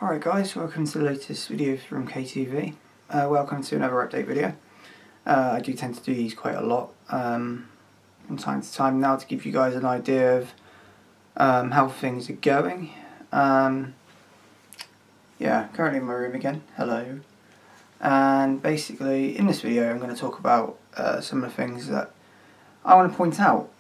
Alright guys, welcome to the latest video from KTV. Welcome to another update video. I do tend to do these quite a lot from time to time now to give you guys an idea of how things are going. Yeah, currently in my room again. Hello. And basically in this video I'm going to talk about some of the things that I want to point out.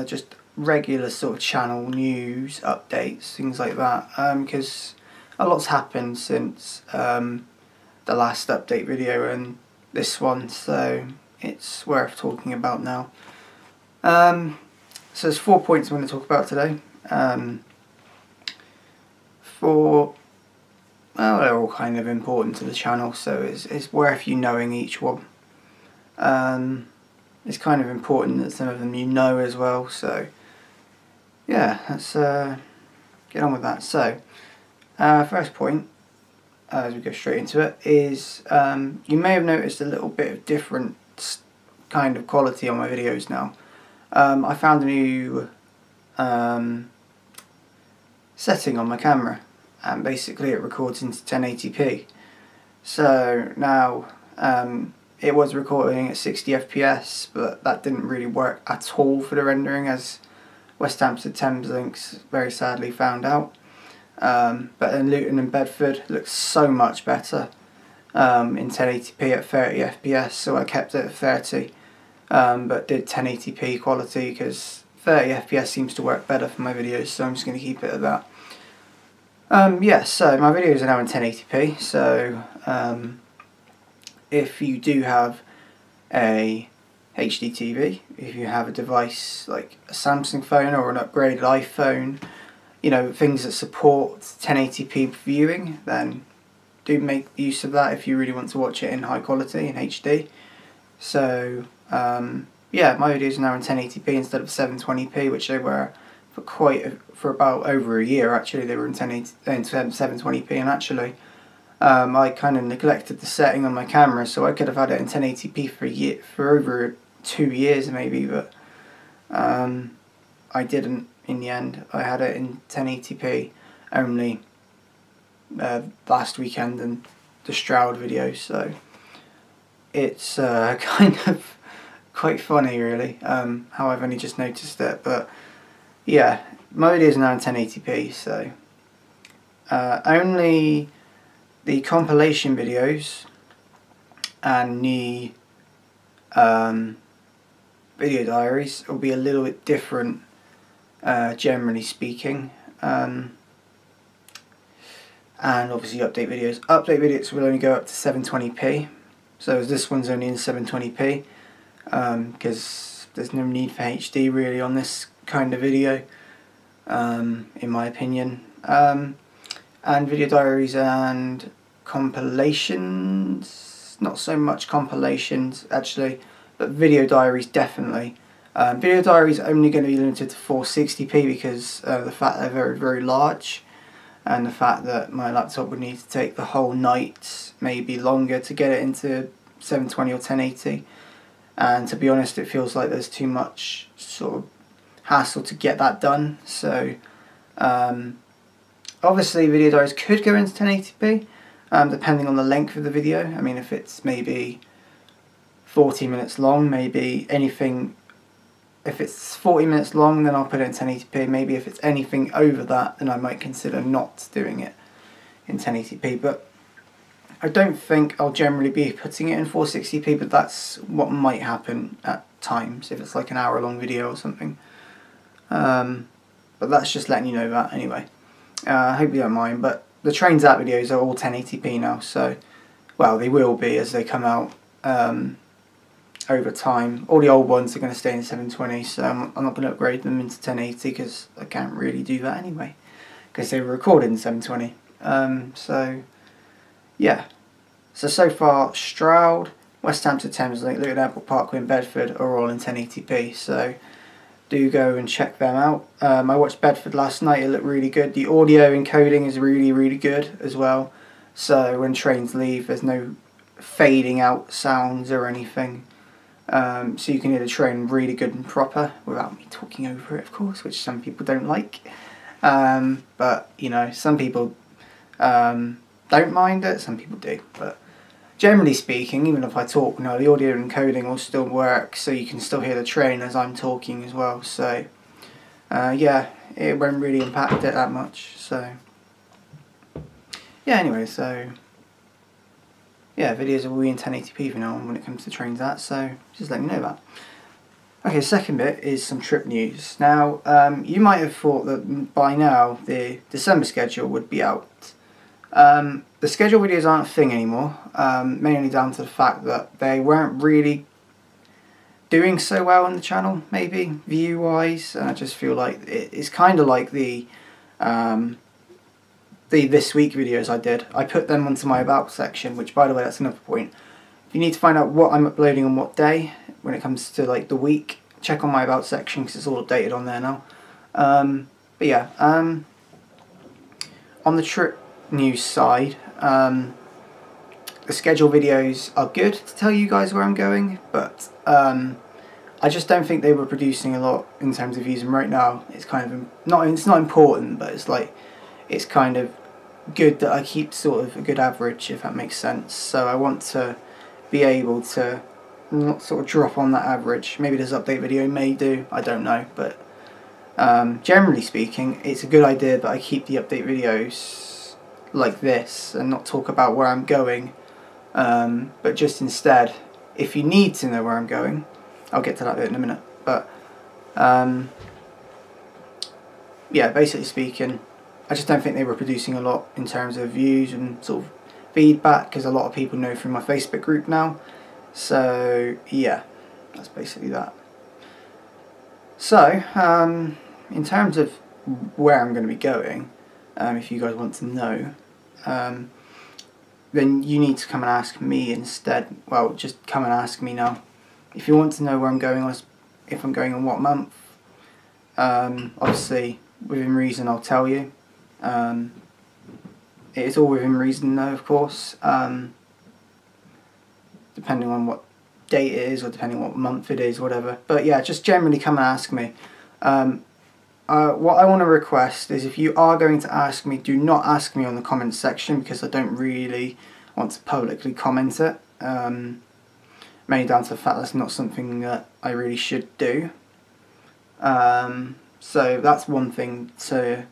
Just regular sort of channel news, updates, things like that, because a lot's happened since the last update video and this one, so it's worth talking about now. So there's 4 points I'm going to talk about today. Well, they're all kind of important to the channel, so it's worth you knowing each one. It's kind of important that some of them you know as well, so yeah, let's get on with that. So first point, as we go straight into it, is you may have noticed a little bit of different kind of quality on my videos now. I found a new setting on my camera, and basically it records into 1080p. So now it was recording at 60 FPS, but that didn't really work at all for the rendering, as West Hampstead Thameslink very sadly found out. But in Luton and Bedford looks so much better in 1080p at 30 FPS, so I kept it at 30, but did 1080p quality because 30 FPS seems to work better for my videos, so I'm just going to keep it at that. Yeah, so my videos are now in 1080p, so if you do have a HD TV, if you have a device like a Samsung phone or an upgraded iPhone, you know, things that support 1080p viewing, then do make use of that if you really want to watch it in high quality, in HD. So yeah, my videos are now in 1080p instead of 720p, which they were for about over a year. Actually, they were in 720p, and actually I kind of neglected the setting on my camera, so I could have had it in 1080p for over 2 years maybe, but I didn't. In the end, I had it in 1080p only last weekend and the Stroud video, so it's kind of quite funny really how I've only just noticed it. But yeah, my videos are now in 1080p, so only the compilation videos and the video diaries will be a little bit different, generally speaking, and obviously update videos will only go up to 720p, so this one's only in 720p because there's no need for HD really on this kind of video, in my opinion. And video diaries and compilations, not so much compilations actually, but video diaries definitely. Video diaries are only going to be limited to 460p because of the fact they're very, very large, and the fact that my laptop would need to take the whole night, maybe longer, to get it into 720 or 1080. And to be honest, it feels like there's too much sort of hassle to get that done. So obviously video diaries could go into 1080p, depending on the length of the video. I mean, if it's maybe 40 minutes long, maybe anything. If it's 40 minutes long, then I'll put it in 1080p. Maybe if it's anything over that, then I might consider not doing it in 1080p. But I don't think I'll generally be putting it in 460p, but that's what might happen at times, if it's like an hour-long video or something. But that's just letting you know that anyway. I hope you don't mind, but the Trains Out videos are all 1080p now, so, well, they will be as they come out over time. All the old ones are going to stay in 720, so I'm not going to upgrade them into 1080 because I can't really do that anyway, because they were recorded in 720. So yeah, so far Stroud, West Hampstead Thameslink, Luton Airport Parkway and Bedford are all in 1080p, so do go and check them out. I watched Bedford last night, it looked really good. The audio encoding is really, really good as well, so when trains leave there's no fading out sounds or anything. So you can hear the train really good and proper without me talking over it, of course, which some people don't like. But you know, some people don't mind it, some people do, but generally speaking, even if I talk now, the audio encoding will still work, so you can still hear the train as I'm talking as well, so yeah, it won't really impact it that much. So yeah, anyway, so yeah, videos will be in 1080p from now on when it comes to trains that, so just let me know that. Okay, second bit is some trip news. Now, you might have thought that by now the December schedule would be out. The schedule videos aren't a thing anymore, mainly down to the fact that they weren't really doing so well on the channel, maybe, view-wise, and I just feel like it's kind of like the This Week videos I did. I put them onto my About section, which, by the way, that's another point. If you need to find out what I'm uploading on what day, when it comes to like the week, check on my About section because it's all updated on there now. But yeah, on the trip news side, the schedule videos are good to tell you guys where I'm going, but I just don't think they were producing a lot in terms of views, and right now it's kind of it's not important, but it's like it's kind of good that I keep sort of a good average, if that makes sense. So I want to be able to not sort of drop on that average. Maybe this update video may do, I don't know, but generally speaking, it's a good idea that I keep the update videos like this and not talk about where I'm going, but just instead, if you need to know where I'm going, I'll get to that bit in a minute, but yeah, basically speaking, I just don't think they were producing a lot in terms of views and sort of feedback, because a lot of people know through my Facebook group now. So yeah, that's basically that. So in terms of where I'm going to be going, if you guys want to know, then you need to come and ask me instead. Well, just come and ask me now. If you want to know where I'm going, or if I'm going in what month, obviously within reason I'll tell you. It is all within reason though, of course, depending on what date it is, or depending on what month it is, whatever. But yeah, just generally come and ask me. What I want to request is, if you are going to ask me, do not ask me on the comments section, because I don't really want to publicly comment it. Mainly down to the fact that's not something that I really should do. So that's one thing to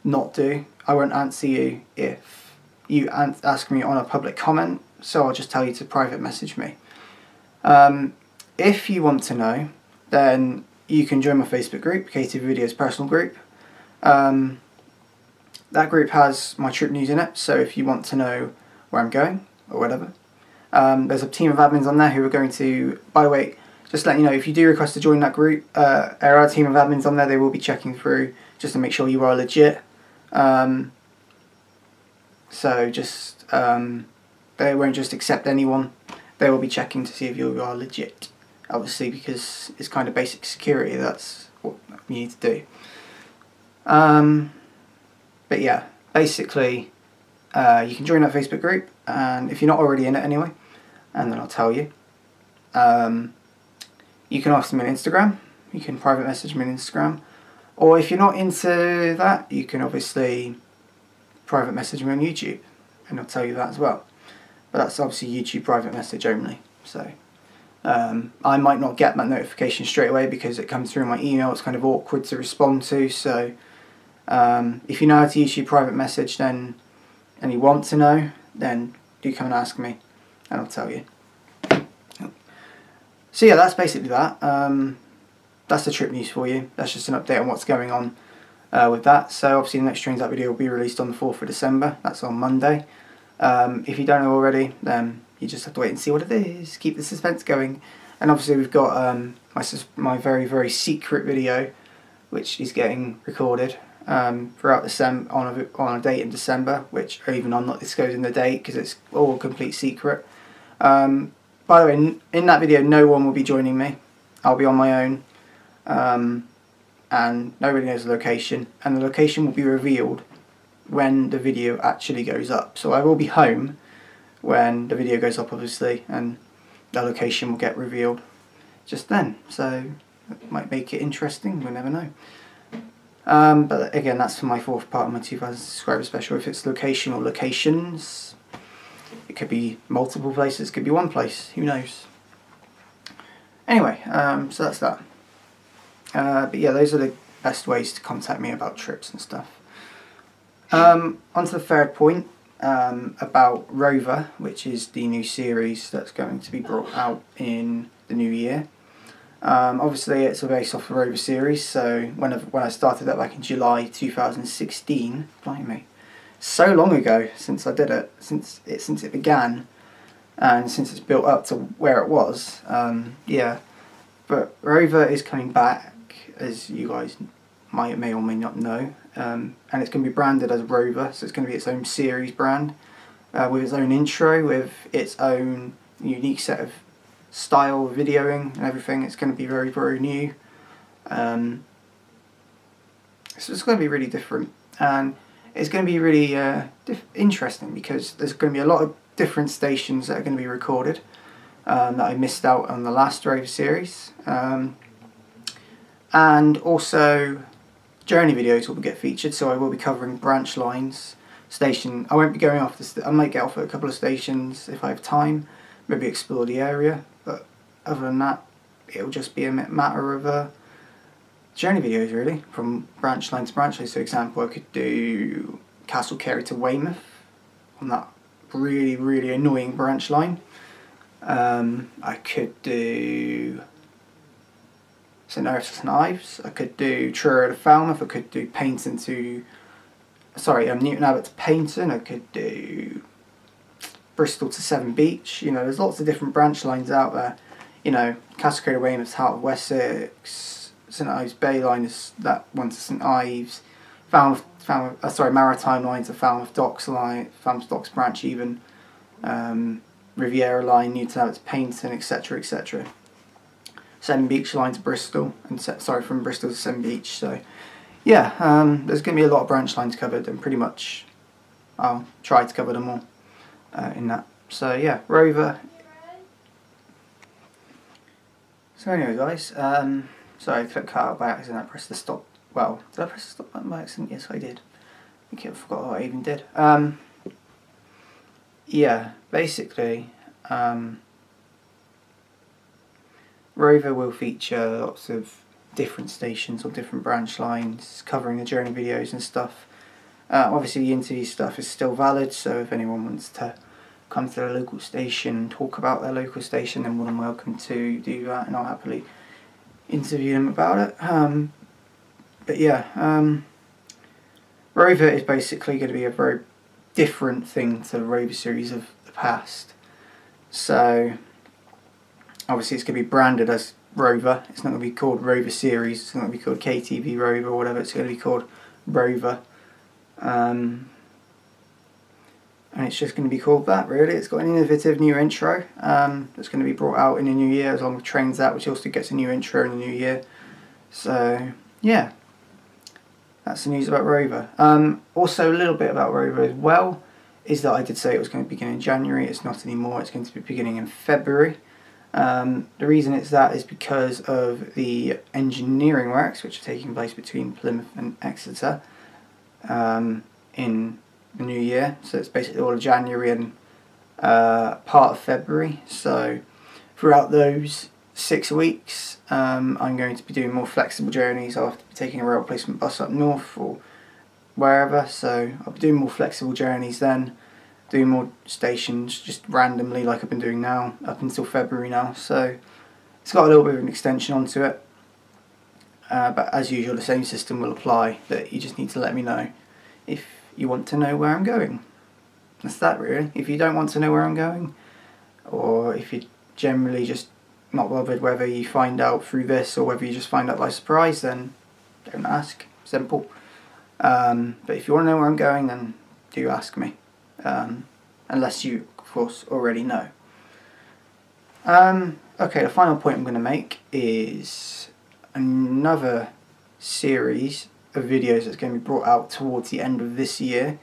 not do. I won't answer you if you ask me on a public comment, so I'll just tell you to private message me. If you want to know, then you can join my Facebook group, KTV Videos Personal Group. That group has my trip news in it, so if you want to know where I'm going, or whatever. There's a team of admins on there who are going to, by the way, just letting you know, if you do request to join that group, there are a team of admins on there. They will be checking through just to make sure you are legit. So just, they won't just accept anyone. They will be checking to see if you are legit. Obviously, because it's kind of basic security, that's what you need to do. But yeah, basically, you can join that Facebook group, and if you're not already in it anyway, and then I'll tell you. You can ask me on Instagram, you can private message me on Instagram, or if you're not into that, you can obviously private message me on YouTube, and I'll tell you that as well. But that's obviously YouTube private message only, so I might not get that notification straight away because it comes through my email. It's kind of awkward to respond to, so if you know how to use your private message, then and you want to know, then do come and ask me and I'll tell you. So yeah, that's basically that. That's the trip news for you. That's just an update on what's going on with that. So obviously the next Trains Out video will be released on the 4th of December. That's on Monday. If you don't know already, then you just have to wait and see what it is. Keep the suspense going. And obviously we've got my very, very secret video, which is getting recorded throughout December, on a date in December, which even I'm not disclosing the date because it's all complete secret. By the way, in that video no one will be joining me. I'll be on my own, and nobody knows the location, and the location will be revealed when the video actually goes up. So I will be home when the video goes up, obviously, and the location will get revealed just then. So it might make it interesting, we'll never know. But again, that's for my fourth part of my 2,000 subscriber special. If it's location or locations, it could be multiple places, it could be one place, who knows. Anyway, so that's that. But yeah, those are the best ways to contact me about trips and stuff. On to the third point, about Rover, which is the new series that's going to be brought out in the new year. Obviously it's based off the Rover series, so when I started that back in July 2016, blimey, so long ago since I did it, since it began, and since it's built up to where it was, yeah. But Rover is coming back, as you guys may or may not know, and it's going to be branded as Rover, so it's going to be its own series brand, with its own intro, with its own unique set of style, videoing and everything. It's going to be very, very new. So it's going to be really different, and it's going to be really interesting, because there's going to be a lot of different stations that are going to be recorded that I missed out on the last Rover series, and also journey videos will get featured, so I will be covering branch lines, station. I won't be going off I might get off at a couple of stations if I have time, maybe explore the area, but other than that it'll just be a matter of journey videos really, from branch line to branch line. So example, I could do Castle Carey to Weymouth on that really, really annoying branch line. I could do St Ives to St Ives, I could do Truro to Falmouth, I could do Newton Abbot to Paynton, I could do Bristol to Severn Beach. You know, there's lots of different branch lines out there. You know, Castle Carey to Weymouth's Heart of Wessex, St Ives Bay line is that one to St Ives, Maritime line to Falmouth Docks branch even, Riviera line, Newton Abbot to Paynton, etc, etc. Severn Beach line to Bristol, and from Bristol to Severn Beach. So yeah, there's going to be a lot of branch lines covered, and pretty much I'll try to cover them all in that. So yeah, Rover. So anyway guys, sorry, I clicked cut out by accident. I pressed the stop. Well, did I press the stop button by accident? Yes, I did. I think I forgot what I even did. Yeah, basically, Rover will feature lots of different stations or different branch lines, covering the journey videos and stuff. Obviously the interview stuff is still valid, so if anyone wants to come to their local station and talk about their local station, then more than welcome to do that, and I'll happily interview them about it. But yeah, Rover is basically going to be a very different thing to the Rover series of the past. So obviously it's going to be branded as Rover. It's not going to be called Rover series, it's not going to be called KTV Rover or whatever, it's going to be called Rover. And it's just going to be called that really. It's got an innovative new intro that's going to be brought out in the new year, as long as Trains Out, which also gets a new intro in the new year. So yeah, that's the news about Rover. Also a little bit about Rover as well is that I did say it was going to begin in January. It's not anymore, it's going to be beginning in February. The reason it's that is because of the engineering works which are taking place between Plymouth and Exeter in the new year. So it's basically all of January and part of February. So throughout those 6 weeks I'm going to be doing more flexible journeys. I'll have to be taking a rail replacement bus up north or wherever, so I'll be doing more flexible journeys then, doing more stations just randomly like I've been doing now up until February now. So it's got a little bit of an extension onto it, but as usual the same system will apply, that you just need to let me know if you want to know where I'm going. That's that really. If you don't want to know where I'm going, or if you're generally just not bothered whether you find out through this or whether you just find out by surprise, then don't ask. Simple. But if you want to know where I'm going, then do ask me. Unless you, of course, already know. Okay, the final point I'm going to make is another series of videos that's going to be brought out towards the end of this year.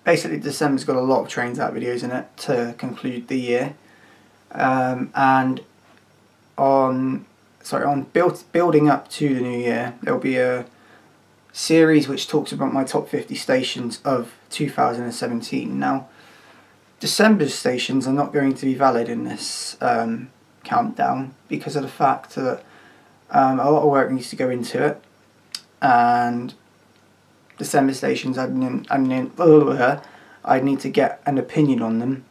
Basically December's got a lot of Trains Out videos in it to conclude the year, and on building up to the new year, there'll be a series which talks about my top 50 stations of 2017. Now, December's stations are not going to be valid in this countdown because of the fact that a lot of work needs to go into it, and December stations I'd need to get an opinion on them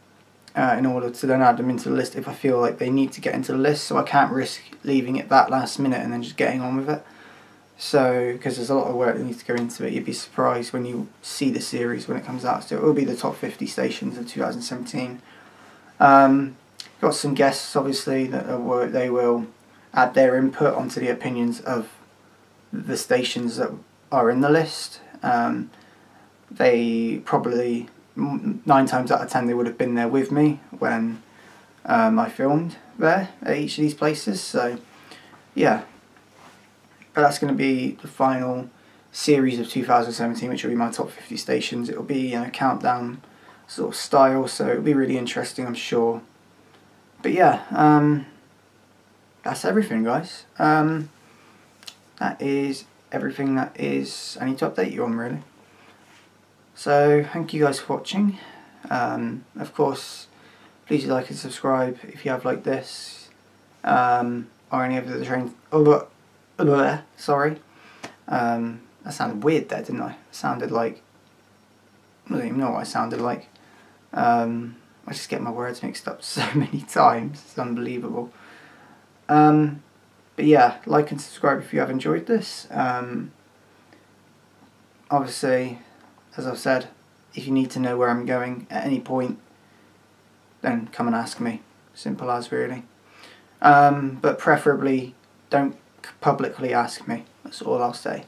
in order to then add them into the list if I feel like they need to get into the list, so I can't risk leaving it that last minute and then just getting on with it. So, because there's a lot of work that needs to go into it, you'd be surprised when you see the series when it comes out. So it will be the top 50 stations of 2017. Got some guests, obviously, that they will add their input onto the opinions of the stations that are in the list. They probably, 9 times out of 10, they would have been there with me when I filmed there at each of these places. So, yeah. But that's going to be the final series of 2017, which will be my top 50 stations. It will be in a countdown sort of style, so it'll be really interesting, I'm sure. But yeah, that's everything, guys. That is everything that is I need to update you on, really. So thank you guys for watching. Of course, please like and subscribe if you have liked this, or any of the trains. Sorry, that sounded weird there, didn't I? It sounded like, I don't even know what I sounded like. I just get my words mixed up so many times, it's unbelievable. But yeah, like and subscribe if you have enjoyed this. Obviously, as I've said, if you need to know where I'm going at any point, then come and ask me. Simple as, really. But preferably, don't publicly ask me. That's all I'll say.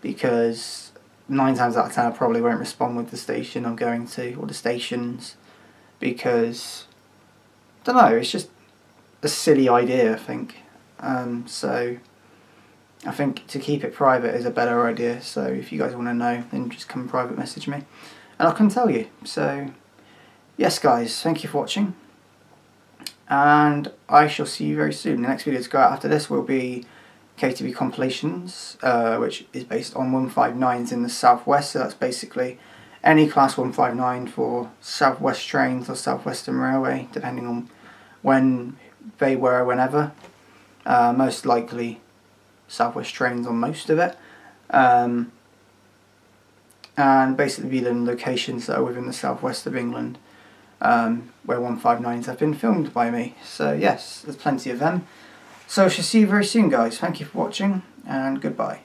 Because 9 times out of 10 I probably won't respond with the station I'm going to, or the stations. Because, I don't know, it's just a silly idea, I think. So, I think to keep it private is a better idea. So if you guys want to know, then just come private message me and I can tell you. So yes guys, thank you for watching, and I shall see you very soon. The next video to go out after this will be KTB compilations, which is based on 159s in the southwest. So that's basically any class 159 for southwest trains or southwestern railway, depending on when they were, whenever. Most likely southwest trains on most of it, and basically the locations that are within the southwest of England, where 159s have been filmed by me. So yes, there's plenty of them. So I shall see you very soon, guys. Thank you for watching, and goodbye.